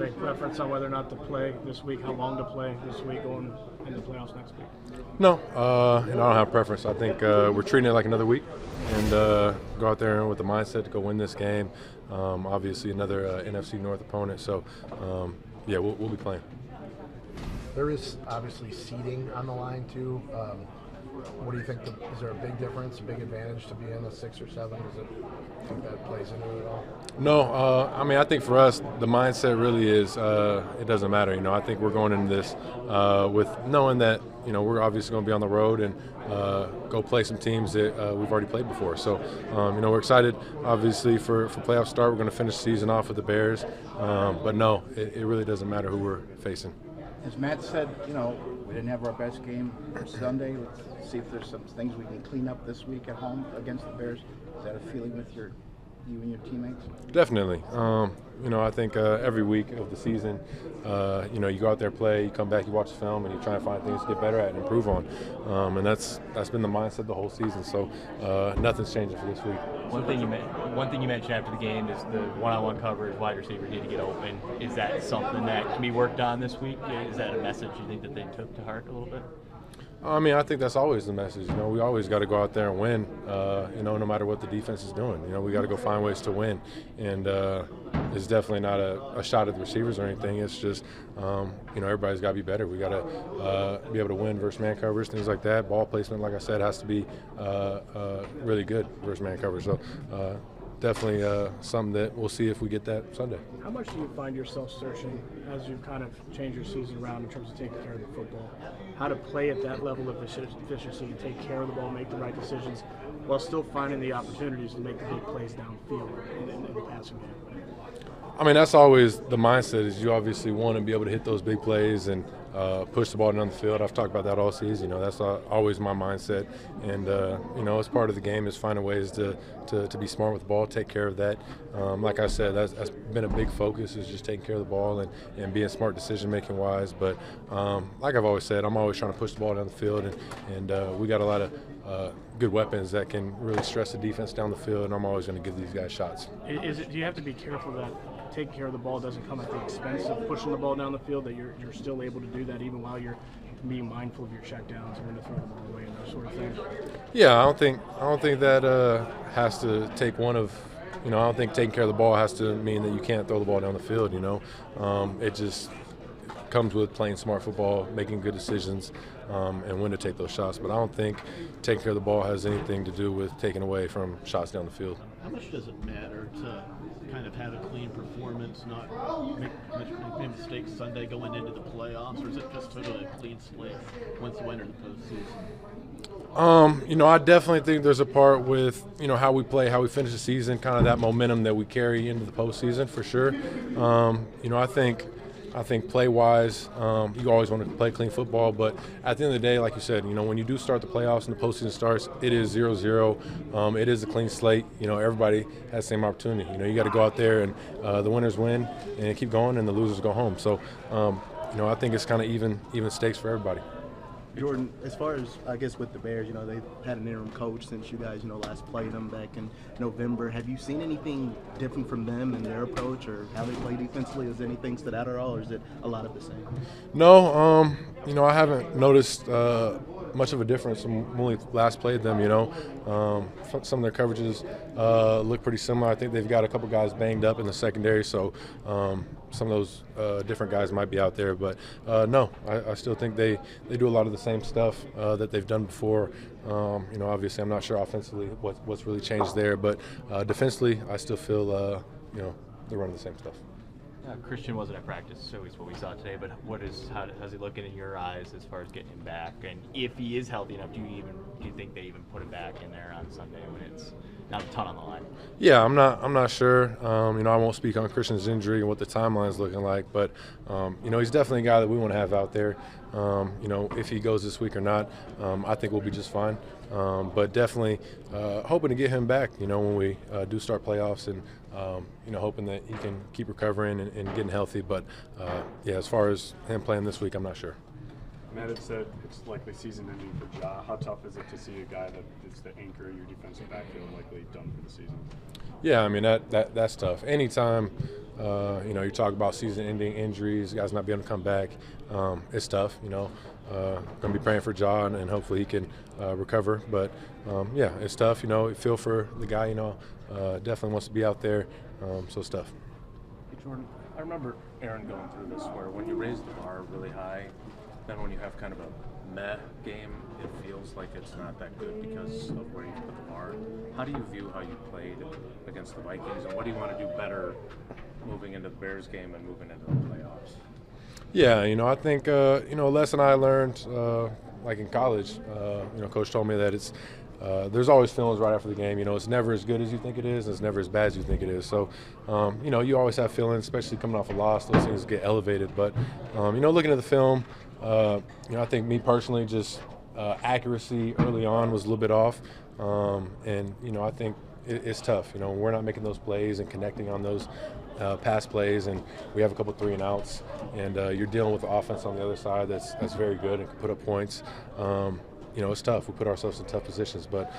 a preference on whether or not to play this week, how long to play this week, going into the playoffs next week? No, and I don't have a preference. I think we're treating it like another week and go out there with the mindset to go win this game. Obviously, another NFC North opponent. So, yeah, we'll be playing. There is obviously seeding on the line too. What do you think? Is there a big difference, a big advantage to be in the 6 or 7? Does it think that plays into it at all? No, I mean I think for us the mindset really is it doesn't matter. I think we're going into this with knowing that we're obviously going to be on the road and go play some teams that we've already played before. So we're excited obviously for playoff start. We're going to finish the season off with the Bears, but no, it really doesn't matter who we're facing. As Matt said, we didn't have our best game Sunday. Let's see if there's some things we can clean up this week at home against the Bears. Is that a feeling with you and your teammates? Definitely. I think every week of the season, you go out there, play, you come back, you watch the film, and you try and find things to get better at and improve on. And that's been the mindset the whole season. So nothing's changing for this week. One thing you mentioned after the game is the one-on-one coverage, wide receivers need to get open. Is that something that can be worked on this week? Is that a message you think that they took to heart a little bit? I mean, I think that's always the message. We always got to go out there and win, no matter what the defense is doing. We got to go find ways to win. And it's definitely not a shot at the receivers or anything. It's just, everybody's got to be better. We got to be able to win versus man coverage, things like that. Ball placement, like I said, has to be really good versus man coverage. So definitely something that we'll see if we get that Sunday. How much do you find yourself searching as you kind of change your season around in terms of taking care of the football? How to play at that level of efficiency, to take care of the ball, make the right decisions, while still finding the opportunities to make the big plays downfield in the passing game? I mean, that's always the mindset is you obviously want to be able to hit those big plays and push the ball down the field. I've talked about that all season. That's always my mindset. And, as part of the game is finding ways to be smart with the ball, take care of that. Like I said, that's been a big focus is just taking care of the ball and being smart decision-making wise. But like I've always said, I'm always trying to push the ball down the field. And we got a lot of good weapons that can really stress the defense down the field, and I'm always going to give these guys shots. Do you have to be careful that taking care of the ball doesn't come at the expense of pushing the ball down the field, that you're still able to do that even while you're being mindful of your checkdowns and when to throw the ball away and those sort of things? Yeah, I don't think that has to take one of I don't think taking care of the ball has to mean that you can't throw the ball down the field. It just comes with playing smart football, making good decisions, and when to take those shots. But I don't think taking care of the ball has anything to do with taking away from shots down the field. How much does it matter to kind of have a clean performance, not make mistakes Sunday going into the playoffs, or is it just totally a clean slate once you enter the postseason? I definitely think there's a part with, how we play, how we finish the season, kind of that momentum that we carry into the postseason for sure. I think play-wise, you always want to play clean football, but at the end of the day, like you said, when you do start the playoffs and the postseason starts, it is 0-0. It is a clean slate. Everybody has the same opportunity. You got to go out there and the winners win and keep going, and the losers go home. So, I think it's kind of even stakes for everybody. Jordan, as far as, I guess, with the Bears, they've had an interim coach since you guys, last played them back in November. Have you seen anything different from them and their approach or how they play defensively? Has anything stood out at all, or is it a lot of the same? No, I haven't noticed much of a difference from when we last played them, Some of their coverages look pretty similar. I think they've got a couple guys banged up in the secondary, so some of those different guys might be out there. But, no, I still think they do a lot of the same stuff that they've done before. Obviously I'm not sure offensively what's really changed there, but defensively I still feel, they're running the same stuff. Christian wasn't at practice, so it's what we saw today. But how's he looking in your eyes as far as getting him back? And if he is healthy enough, do you think they even put him back in there on Sunday when it's not a ton on the line? Yeah, I'm not sure. I won't speak on Christian's injury and what the timeline is looking like, but he's definitely a guy that we want to have out there. If he goes this week or not, I think we'll be just fine. But definitely hoping to get him back, when we do start playoffs, and hoping that he can keep recovering and getting healthy. But as far as him playing this week, I'm not sure. Matt had said it's likely season ending for Ja. How tough is it to see a guy that is the anchor of your defensive backfield likely done for the season? Yeah, I mean that's tough. Anytime you talk about season-ending injuries, guys not being able to come back, it's tough. Going to be praying for Ja and hopefully he can recover. But yeah, it's tough. Feel for the guy. Definitely wants to be out there, so it's tough. Hey Jordan, I remember Aaron going through this where when you raise the bar really high, then when you have kind of a meh game, it feels like it's not that good because of where you put the bar. How do you view how you played against the Vikings, and what do you want to do better moving into the Bears game and moving into the playoffs? Yeah, I think a lesson I learned like in college. Coach told me that it's there's always feelings right after the game. It's never as good as you think it is, and it's never as bad as you think it is. So, you always have feelings, especially coming off a loss. Those things get elevated. But, looking at the film, I think me personally, just accuracy early on was a little bit off. I think it's tough. We're not making those plays and connecting on those pass plays, and we have a couple 3-and-outs, and you're dealing with the offense on the other side that's very good and can put up points. It's tough. We put ourselves in tough positions, but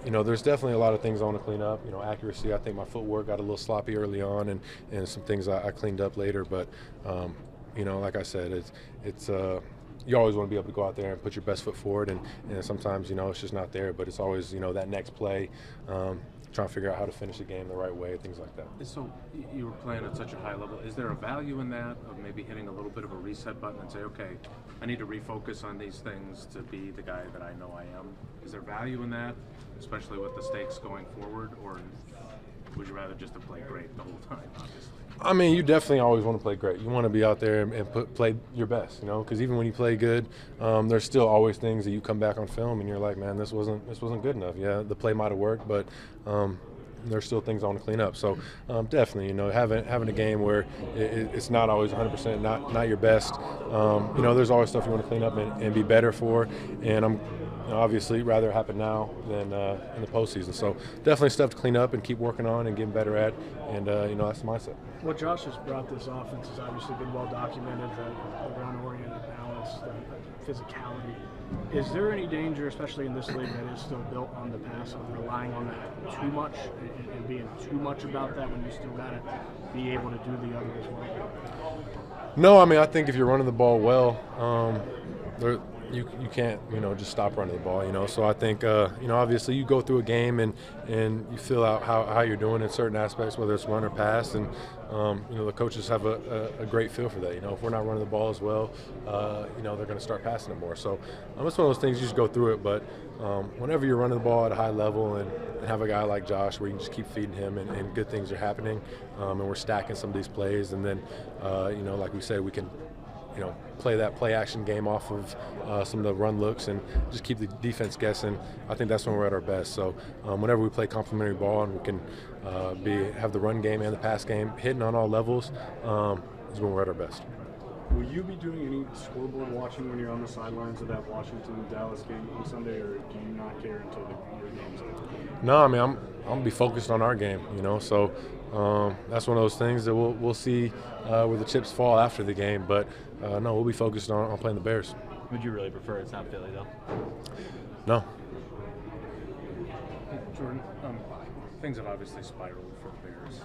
there's definitely a lot of things I want to clean up. Accuracy. I think my footwork got a little sloppy early on, and some things I cleaned up later. But like I said, it's you always want to be able to go out there and put your best foot forward, and sometimes it's just not there. But it's always that next play. Trying to figure out how to finish the game the right way, things like that. So you were playing at such a high level. Is there a value in that of maybe hitting a little bit of a reset button and say, okay, I need to refocus on these things to be the guy that I know I am? Is there value in that, especially with the stakes going forward, or would you rather just to play great the whole time, obviously? I mean, you definitely always want to play great. You want to be out there and play your best, because even when you play good, there's still always things that you come back on film and you're like, man, this wasn't good enough. Yeah, the play might have worked, but there's still things I want to clean up. So definitely, having a game where it's not always 100%, not your best. There's always stuff you want to clean up and be better for. And I'm obviously rather happen now than in the postseason. So definitely stuff to clean up and keep working on and getting better at. And that's the mindset. What Josh has brought this offense has obviously been well documented, the run-oriented balance, the physicality. Is there any danger, especially in this league that is still built on the pass, of relying on that too much and being too much about that when you still got to be able to do the other as well? No, I mean, I think if you're running the ball well, you can't just stop running the ball. So I think obviously you go through a game and you feel out how you're doing in certain aspects, whether it's run or pass, and the coaches have a great feel for that. If we're not running the ball as well, they're going to start passing it more. So it's one of those things you just go through it. But whenever you're running the ball at a high level and have a guy like Josh where you can just keep feeding him and good things are happening, and we're stacking some of these plays, and then like we said, we can play that play action game off of some of the run looks and just keep the defense guessing. I think that's when we're at our best. So whenever we play complementary ball and we can have the run game and the pass game hitting on all levels, is when we're at our best. Will you be doing any scoreboard watching when you're on the sidelines of that Washington-Dallas game on Sunday, or do you not care until your game's over? No, I mean, I'm going to be focused on our game, so that's one of those things that we'll see where the chips fall after the game. But no, we'll be focused on playing the Bears. Would you really prefer it's not Philly, though? No. Jordan, things have obviously spiraled for the Bears.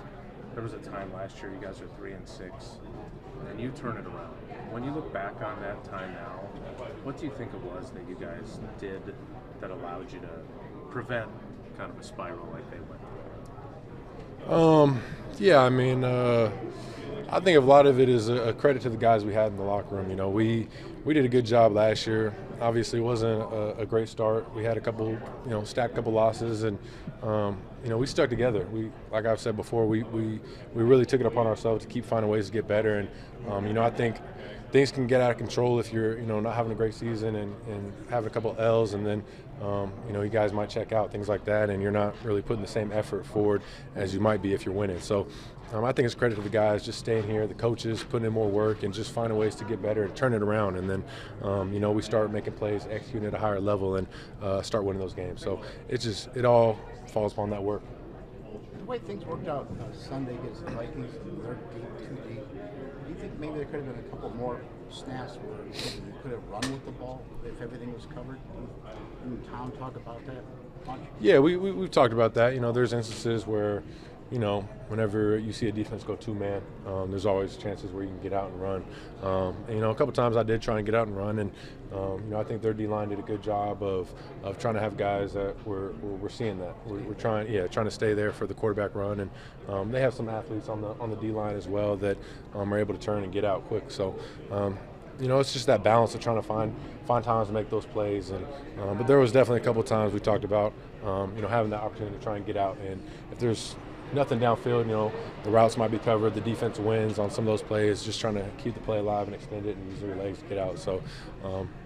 There was a time last year you guys were 3-6, and you turn it around. When you look back on that time now, what do you think it was that you guys did that allowed you to prevent kind of a spiral like they went through? Yeah, I mean, I think a lot of it is a credit to the guys we had in the locker room. We did a good job last year. Obviously, it wasn't a great start. We had a couple, stacked couple losses, and we stuck together. Like I've said before, we really took it upon ourselves to keep finding ways to get better. And I think things can get out of control if you're not having a great season and having a couple L's, and then you guys might check out, things like that, and you're not really putting the same effort forward as you might be if you're winning. So I think it's credit to the guys just staying here, the coaches putting in more work and just finding ways to get better and turn it around. And then we start making plays, executing at a higher level, and start winning those games. So it all falls upon that work. The way things worked out Sunday against the Vikings, they're deep, too deep. Do you think maybe there could have been a couple more snaps where you could have run with the ball if everything was covered? Didn't Tom talk about that much? Yeah, we've talked about that. You know, there's instances where, you know, whenever you see a defense go two-man, there's always chances where you can get out and run. And, you know, a couple times I did try and get out and run, and you know, I think their D-line did a good job of trying to have guys that we're seeing that. We're trying to stay there for the quarterback run, and they have some athletes on the D-line as well that are able to turn and get out quick. So, you know, it's just that balance of trying to find times to make those plays. And but there was definitely a couple of times we talked about, you know, having that opportunity to try and get out. And if there's nothing downfield, you know, the routes might be covered, the defense wins on some of those plays, just trying to keep the play alive and extend it and use your legs to get out. So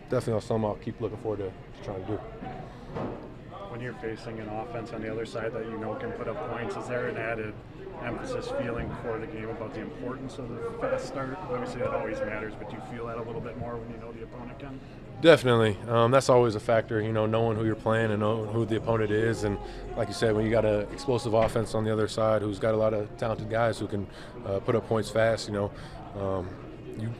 definitely on some I'll keep looking forward to trying to do. When you're facing an offense on the other side that you know can put up points, is there an added emphasis feeling before the game about the importance of the fast start? Obviously that always matters, but do you feel that a little bit more when you know the opponent can? Definitely. That's always a factor, you know, knowing who you're playing and knowing who the opponent is. And like you said, when you got an explosive offense on the other side who's got a lot of talented guys who can put up points fast, you know,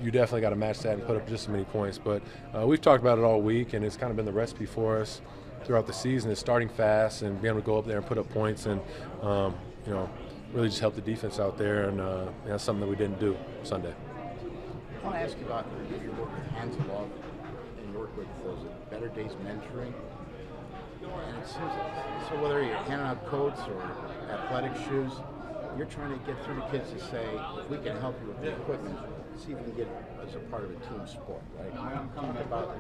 you definitely got to match that and put up just as many points. But we've talked about it all week, and it's kind of been the recipe for us throughout the season is starting fast and being able to go up there and put up points and, you know, really just help the defense out there. And that's something that we didn't do Sunday. I want to ask you about your work with Hanselov and your work with those Better Days mentoring. And it seems so whether you're handing out coats or athletic shoes, you're trying to get through to kids to say, if we can help you with the equipment, see if we can get as a part of a team sport, right? Talk about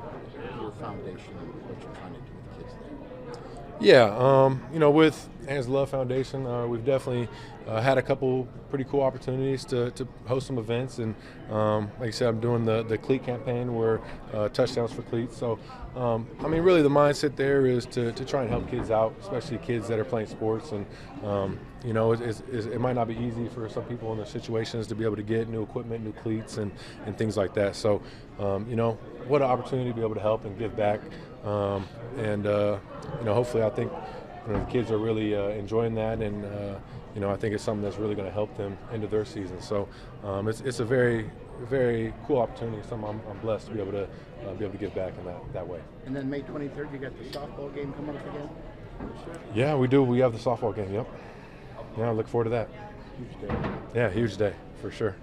your foundation and what you're trying to do with kids there. Yeah, you know, with Hands Love Foundation, we've definitely had a couple pretty cool opportunities to host some events, and like I said, I'm doing the cleat campaign where touchdowns for cleats. So, I mean, really the mindset there is to try and help kids out, especially kids that are playing sports. And you know, it might not be easy for some people in their situations to be able to get new equipment, new cleats, and things like that. So, you know, what an opportunity to be able to help and give back. You know, hopefully I think, you know, the kids are really enjoying that, and you know, I think it's something that's really going to help them into their season. So it's a very, very cool opportunity. Something I'm blessed to be able to give back in that way. And then May 23rd, you got the softball game coming up again? Yeah, we do. We have the softball game. Yep. Yeah, I look forward to that. Huge day. Yeah, huge day for sure.